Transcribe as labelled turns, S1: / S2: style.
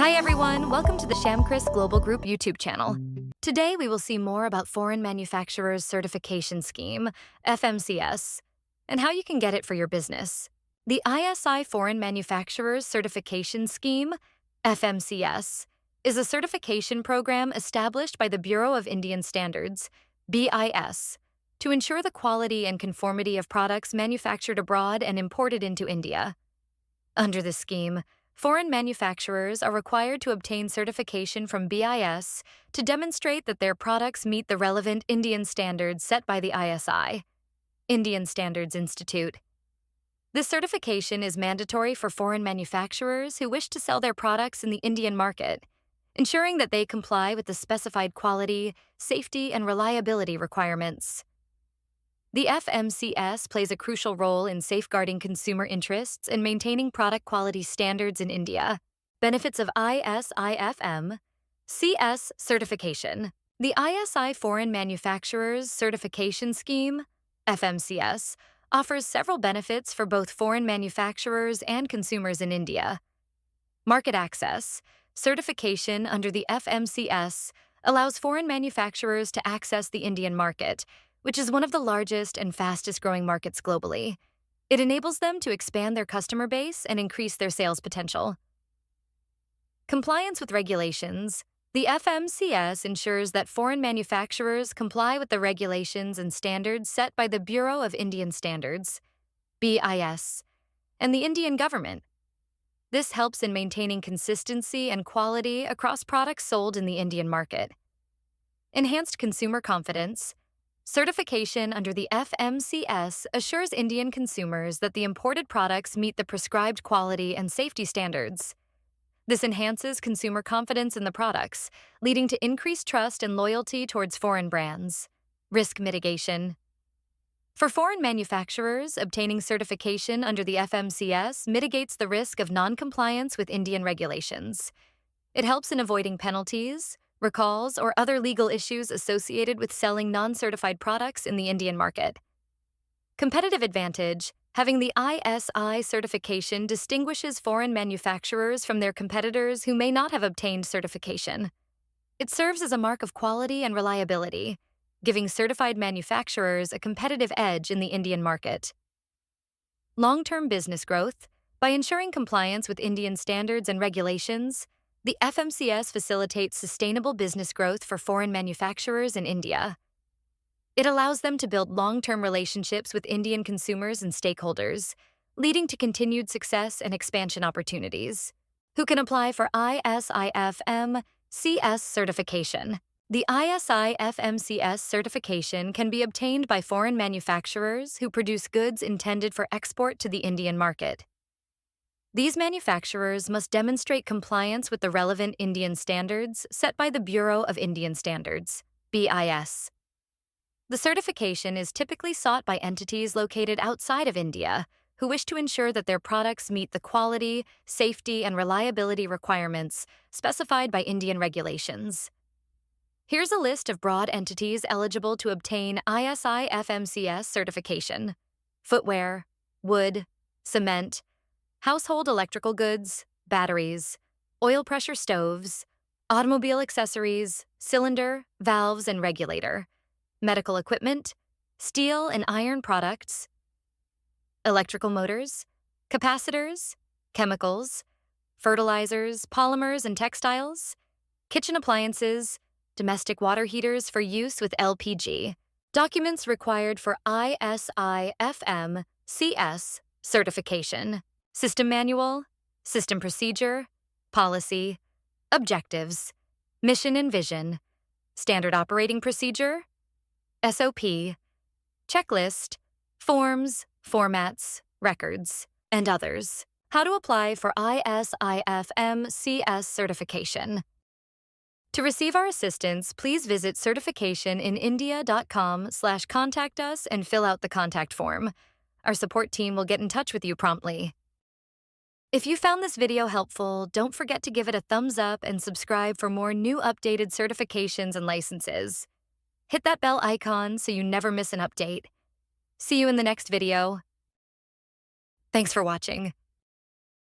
S1: Hi everyone, welcome to the Shamkris Global Group YouTube channel. Today we will see more about Foreign Manufacturers Certification Scheme, FMCS, and how you can get it for your business. The ISI Foreign Manufacturers Certification Scheme, FMCS, is a certification program established by the Bureau of Indian Standards, BIS, to ensure the quality and conformity of products manufactured abroad and imported into India. Under the scheme, foreign manufacturers are required to obtain certification from BIS to demonstrate that their products meet the relevant Indian standards set by the ISI, Indian Standards Institute. This certification is mandatory for foreign manufacturers who wish to sell their products in the Indian market, ensuring that they comply with the specified quality, safety, and reliability requirements. The FMCS plays a crucial role in safeguarding consumer interests and maintaining product quality standards in India. Benefits of ISIFM CS certification. The ISI Foreign Manufacturers Certification Scheme, FMCS, offers several benefits for both foreign manufacturers and consumers in India. Market access. Certification under the FMCS allows foreign manufacturers to access the Indian market, which is one of the largest and fastest-growing markets globally. It enables them to expand their customer base and increase their sales potential. Compliance with regulations. The FMCS ensures that foreign manufacturers comply with the regulations and standards set by the Bureau of Indian Standards, BIS, and the Indian government. This helps in maintaining consistency and quality across products sold in the Indian market. Enhanced consumer confidence. Certification under the FMCS assures Indian consumers that the imported products meet the prescribed quality and safety standards. This enhances consumer confidence in the products, leading to increased trust and loyalty towards foreign brands. Risk mitigation. For foreign manufacturers, obtaining certification under the FMCS mitigates the risk of non-compliance with Indian regulations. It helps in avoiding penalties, recalls, or other legal issues associated with selling non-certified products in the Indian market. Competitive advantage. Having the ISI certification distinguishes foreign manufacturers from their competitors who may not have obtained certification. It serves as a mark of quality and reliability, giving certified manufacturers a competitive edge in the Indian market. Long-term business growth. By ensuring compliance with Indian standards and regulations, the FMCS facilitates sustainable business growth for foreign manufacturers in India. It allows them to build long-term relationships with Indian consumers and stakeholders, leading to continued success and expansion opportunities. Who can apply for ISIFM CS certification? The ISI FMCS certification can be obtained by foreign manufacturers who produce goods intended for export to the Indian market. These manufacturers must demonstrate compliance with the relevant Indian standards set by the Bureau of Indian Standards, BIS. The certification is typically sought by entities located outside of India who wish to ensure that their products meet the quality, safety, and reliability requirements specified by Indian regulations. Here's a list of broad entities eligible to obtain ISI FMCS certification: footwear, wood, cement, household electrical goods, batteries, oil pressure stoves, automobile accessories, cylinder, valves and regulator, medical equipment, steel and iron products, electrical motors, capacitors, chemicals, fertilizers, polymers and textiles, kitchen appliances, domestic water heaters for use with LPG. Documents required for ISIFM CS certification: System Manual, System Procedure, Policy, Objectives, Mission and Vision, Standard Operating Procedure, SOP, Checklist, Forms, Formats, Records, and others. How to apply for ISIFM CS certification. To receive our assistance, please visit certificationinindia.com/contact us and fill out the contact form. Our support team will get in touch with you promptly. If you found this video helpful, don't forget to give it a thumbs up and subscribe for more new updated certifications and licenses. Hit that bell icon so you never miss an update. See you in the next video. Thanks for watching.